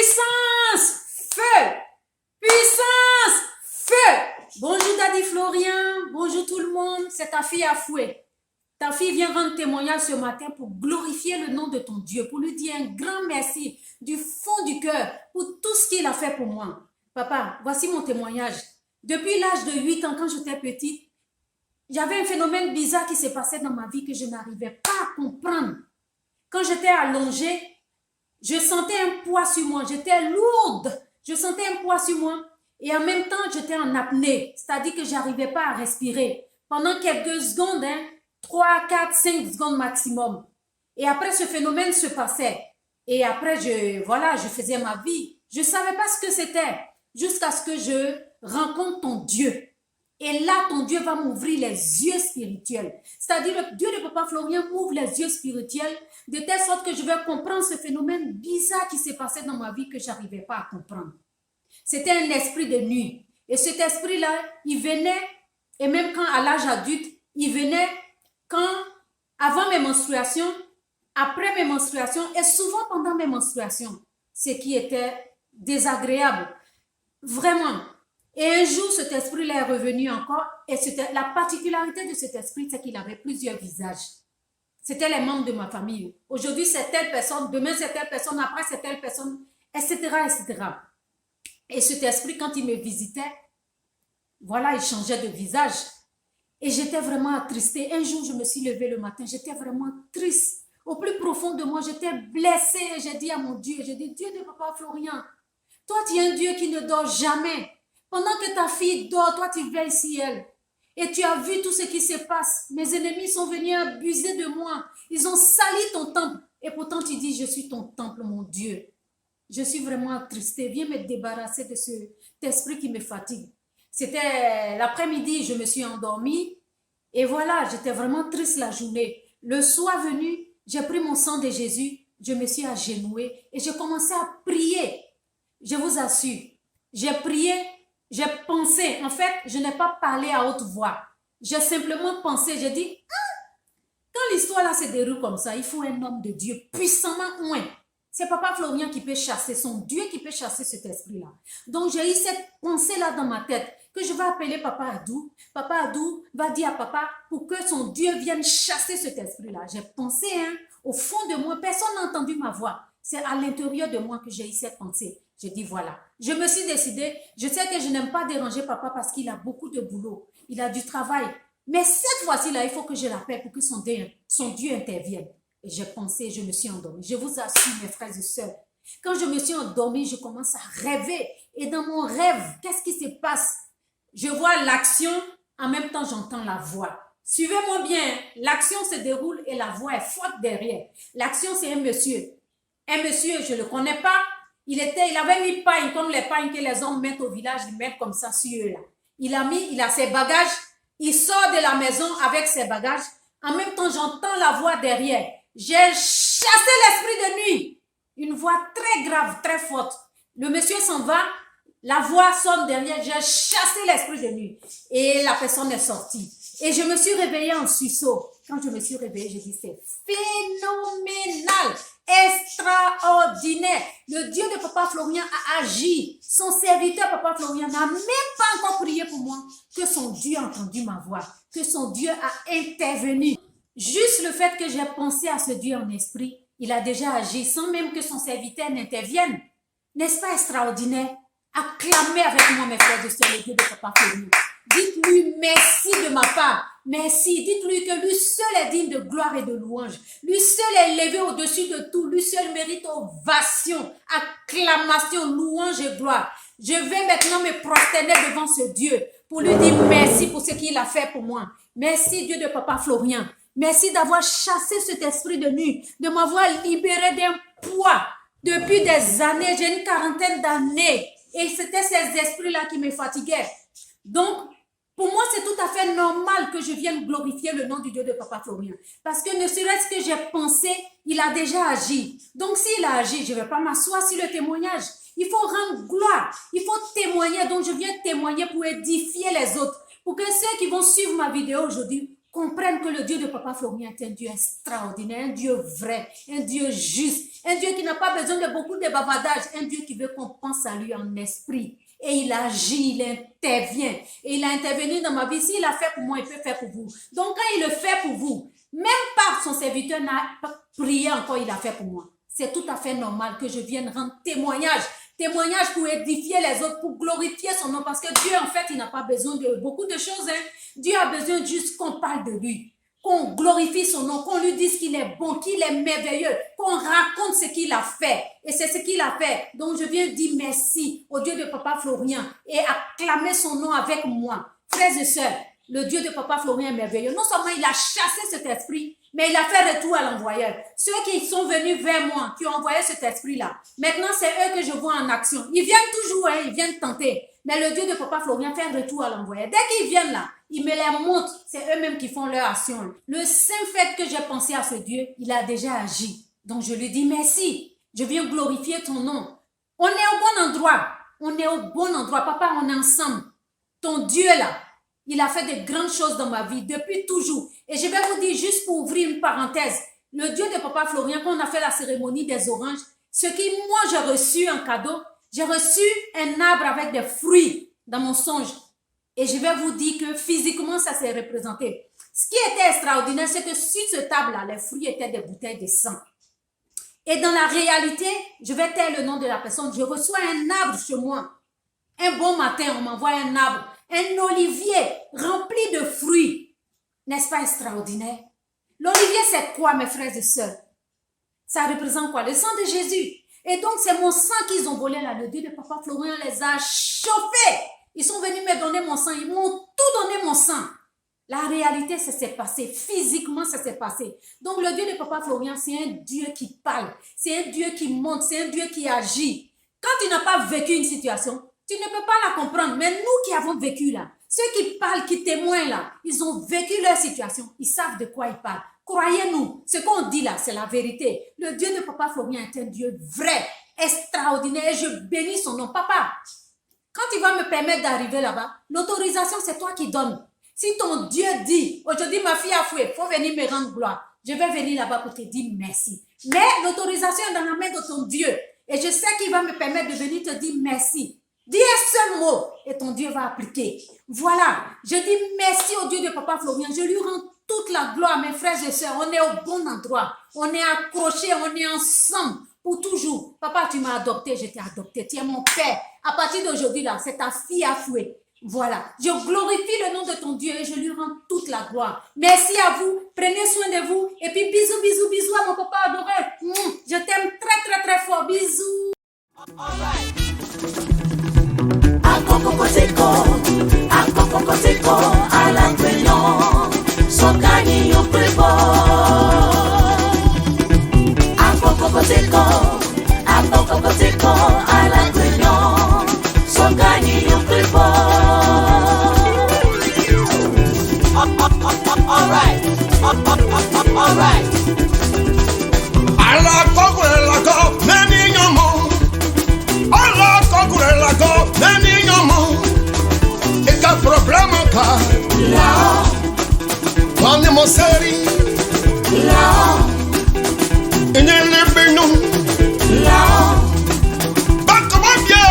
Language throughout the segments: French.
Puissance, feu, puissance, feu. Bonjour Daddy Florian, bonjour tout le monde, c'est ta fille Afoué. Ta fille vient rendre témoignage ce matin pour glorifier le nom de ton Dieu, pour lui dire un grand merci du fond du cœur pour tout ce qu'il a fait pour moi. Papa, voici mon témoignage. Depuis l'âge de 8 ans, quand j'étais petite, j'avais un phénomène bizarre qui s'est passé dans ma vie que je n'arrivais pas à comprendre. Quand j'étais allongée, je sentais un poids sur moi, j'étais lourde, je sentais un poids sur moi et en même temps j'étais en apnée, c'est-à-dire que je n'arrivais pas à respirer. Pendant quelques secondes, 3, 4, 5 secondes maximum. Et après ce phénomène se passait et après je faisais ma vie. Je ne savais pas ce que c'était jusqu'à ce que je rencontre ton Dieu. Et là, ton Dieu va m'ouvrir les yeux spirituels. C'est-à-dire, le Dieu de Papa Florian m'ouvre les yeux spirituels de telle sorte que je vais comprendre ce phénomène bizarre qui s'est passé dans ma vie que je n'arrivais pas à comprendre. C'était un esprit de nuit. Et cet esprit-là, il venait, et même quand à l'âge adulte, il venait avant mes menstruations, après mes menstruations et souvent pendant mes menstruations. Ce qui était désagréable. Vraiment. Et un jour, cet esprit-là est revenu encore. Et la particularité de cet esprit, c'est qu'il avait plusieurs visages. C'était les membres de ma famille. Aujourd'hui, c'est telle personne. Demain, c'est telle personne. Après, c'est telle personne. Etc., etc. Et cet esprit, quand il me visitait, voilà, il changeait de visage. Et j'étais vraiment attristée. Un jour, je me suis levée le matin. J'étais vraiment triste. Au plus profond de moi, j'étais blessée. Et j'ai dit à mon Dieu, j'ai dit, Dieu de Papa Florian, toi, tu es un Dieu qui ne dort jamais. Pendant que ta fille dort, toi tu veilles sur elle. Et tu as vu tout ce qui se passe. Mes ennemis sont venus abuser de moi. Ils ont sali ton temple. Et pourtant tu dis, je suis ton temple, mon Dieu. Je suis vraiment attristée. Viens me débarrasser de cet esprit qui me fatigue. C'était l'après-midi, je me suis endormie. Et voilà, j'étais vraiment triste la journée. Le soir venu, j'ai pris mon sang de Jésus. Je me suis agenouillée et j'ai commencé à prier. Je vous assure, j'ai prié. J'ai pensé, en fait, je n'ai pas parlé à haute voix. J'ai simplement pensé, j'ai dit, quand l'histoire là se déroule comme ça, il faut un homme de Dieu puissamment oint. C'est Papa Florian qui peut chasser, son Dieu qui peut chasser cet esprit-là. Donc j'ai eu cette pensée-là dans ma tête, que je vais appeler Papa Adou. Papa Adou va dire à Papa pour que son Dieu vienne chasser cet esprit-là. J'ai pensé, au fond de moi, personne n'a entendu ma voix. C'est à l'intérieur de moi que j'ai eu cette pensée. J'ai dit voilà, je me suis décidée, je sais que je n'aime pas déranger papa parce qu'il a beaucoup de boulot, il a du travail. Mais cette fois-ci-là, il faut que je l'appelle pour que son Dieu intervienne. Et j'ai pensé, je me suis endormie. Je vous assure, mes frères et sœurs, quand je me suis endormie, je commence à rêver. Et dans mon rêve, qu'est-ce qui se passe? Je vois l'action, en même temps j'entends la voix. Suivez-moi bien, l'action se déroule et la voix est forte derrière. L'action, c'est un monsieur. Un monsieur, je ne le connais pas. Il avait mis paille, comme les pailles que les hommes mettent au village, ils mettent comme ça sur eux là. Il a ses bagages, il sort de la maison avec ses bagages. En même temps, j'entends la voix derrière. J'ai chassé l'esprit de nuit. Une voix très grave, très forte. Le monsieur s'en va, la voix sonne derrière. J'ai chassé l'esprit de nuit. Et la personne est sortie. Et je me suis réveillée en sursaut. Quand je me suis réveillée, j'ai dit, c'est phénoménal, extraordinaire. Le Dieu de Papa Florian a agi. Son serviteur, Papa Florian, n'a même pas encore prié pour moi. Que son Dieu a entendu ma voix. Que son Dieu a intervenu. Juste le fait que j'ai pensé à ce Dieu en esprit, il a déjà agi sans même que son serviteur n'intervienne. N'est-ce pas extraordinaire? Acclamez avec moi, mes frères et sœurs, le Dieu de Papa Florian. Dites-lui merci de ma part. Merci. Dites-lui que lui seul est digne de gloire et de louange. Lui seul est élevé au-dessus de tout. Lui seul mérite ovation, acclamation, louange et gloire. Je vais maintenant me prosterner devant ce Dieu pour lui dire merci pour ce qu'il a fait pour moi. Merci Dieu de Papa Florian. Merci d'avoir chassé cet esprit de nuit, de m'avoir libéré d'un poids. Depuis des années, j'ai une quarantaine d'années. Et c'était ces esprits-là qui me fatiguaient. Donc, pour moi, c'est tout à fait normal que je vienne glorifier le nom du Dieu de Papa Florian. Parce que ne serait-ce que j'ai pensé, il a déjà agi. Donc, s'il a agi, je ne vais pas m'asseoir sur le témoignage. Il faut rendre gloire. Il faut témoigner. Donc, je viens témoigner pour édifier les autres. Pour que ceux qui vont suivre ma vidéo aujourd'hui comprennent que le Dieu de Papa Florian est un Dieu extraordinaire, un Dieu vrai, un Dieu juste. un Dieu qui n'a pas besoin de beaucoup de bavardage, un Dieu qui veut qu'on pense à lui en esprit. Et il agit, il intervient. Et il a intervenu dans ma vie. S'il a fait pour moi, il peut faire pour vous. Donc quand il le fait pour vous, même pas son serviteur n'a prié encore, il a fait pour moi. C'est tout à fait normal que je vienne rendre témoignage. Témoignage pour édifier les autres, pour glorifier son nom. Parce que Dieu, en fait, il n'a pas besoin de beaucoup de choses. Dieu a besoin juste qu'on parle de lui. Qu'on glorifie son nom, qu'on lui dise qu'il est bon, qu'il est merveilleux, qu'on raconte ce qu'il a fait. Et c'est ce qu'il a fait. Donc je viens dire merci au Dieu de Papa Florian et acclamer son nom avec moi. Frères et sœurs, le Dieu de Papa Florian est merveilleux. Non seulement il a chassé cet esprit, mais il a fait retour à l'envoyeur. Ceux qui sont venus vers moi, qui ont envoyé cet esprit-là, maintenant c'est eux que je vois en action. Ils viennent toujours, ils viennent tenter. Mais le Dieu de Papa Florian fait retour à l'envoyeur. Dès qu'ils viennent là, ils me les montrent. C'est eux-mêmes qui font leur action. Le simple fait que j'ai pensé à ce Dieu, il a déjà agi. Donc je lui dis merci. Je viens glorifier ton nom. On est au bon endroit. On est au bon endroit. Papa, on est ensemble. Ton Dieu là, il a fait de grandes choses dans ma vie depuis toujours. Et je vais vous dire, juste pour ouvrir une parenthèse, le Dieu de Papa Florian, quand on a fait la cérémonie des oranges, ce qui, moi, j'ai reçu en cadeau, j'ai reçu un arbre avec des fruits dans mon songe. Et je vais vous dire que physiquement, ça s'est représenté. Ce qui était extraordinaire, c'est que sur ce table-là, les fruits étaient des bouteilles de sang. Et dans la réalité, je vais taire le nom de la personne, je reçois un arbre chez moi. Un bon matin, on m'envoie un arbre, un olivier rempli de fruits. N'est-ce pas extraordinaire? L'olivier, c'est quoi, mes frères et sœurs? Ça représente quoi? Le sang de Jésus. Et donc, c'est mon sang qu'ils ont volé là. Le Dieu de Papa Florian les a chauffés. Ils sont venus me donner mon sang. Ils m'ont tout donné mon sang. La réalité, ça s'est passé. Physiquement, ça s'est passé. Donc, le Dieu de Papa Florian, c'est un Dieu qui parle. C'est un Dieu qui monte. C'est un Dieu qui agit. Quand tu n'as pas vécu une situation, tu ne peux pas la comprendre. Mais nous qui avons vécu là, ceux qui parlent, qui témoignent là, ils ont vécu leur situation. Ils savent de quoi ils parlent. Croyez-nous, ce qu'on dit là, c'est la vérité. Le Dieu de Papa Florian est un Dieu vrai, extraordinaire. Et je bénis son nom. Papa, quand il va me permettre d'arriver là-bas, l'autorisation, c'est toi qui donnes. Si ton Dieu dit, aujourd'hui ma fille a foué, il faut venir me rendre gloire, je vais venir là-bas pour te dire merci. Mais l'autorisation est dans la main de ton Dieu. Et je sais qu'il va me permettre de venir te dire merci. Dis un seul mot et ton Dieu va appliquer. Voilà, je dis merci au Dieu de Papa Florian. Je lui rends toute la gloire, mes frères et sœurs. On est au bon endroit. On est accrochés, on est ensemble pour toujours. Papa, tu m'as adopté, je t'ai adopté. Tu es mon père. À partir d'aujourd'hui, là, c'est ta fille à fouet. Voilà, je glorifie le nom de ton Dieu et je lui rends toute la gloire. Merci à vous, prenez soin de vous. Et puis bisous, bisous, bisous à mon papa adoré. Je t'aime très, très, très fort. Bisous. Akokokoteko alakwenyo sokani yoprebo Akokokoteko alakwenyo sokani yoprebo. All right. Alakoko nani nyomo. Alakoko nani nyomo. Eka problema ka. Lao. Wani moseri. Lao. Inyele binu. Lao. Bakamabia.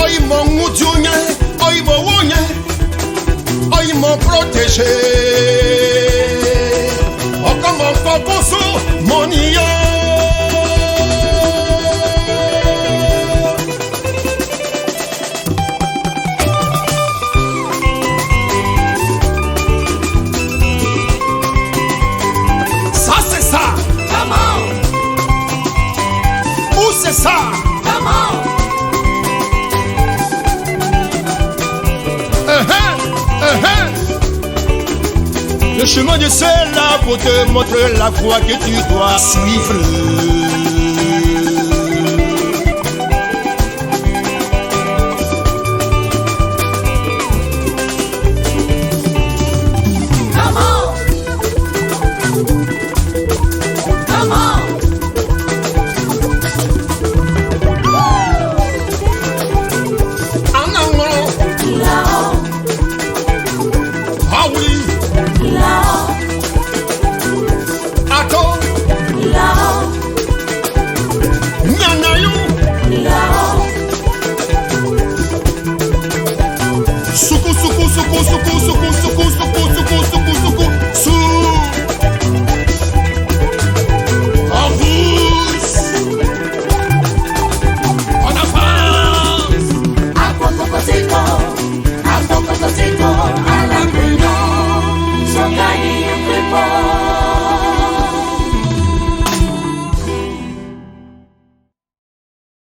Oyi mo ngutunye. Oyi mo wunye. Oyi mo protege. Okomo kokoso moniyo. Ça c'est ça. Come on. Où c'est ça? Come on. Le chemin de celle-là pour te montrer la voie que tu dois suivre.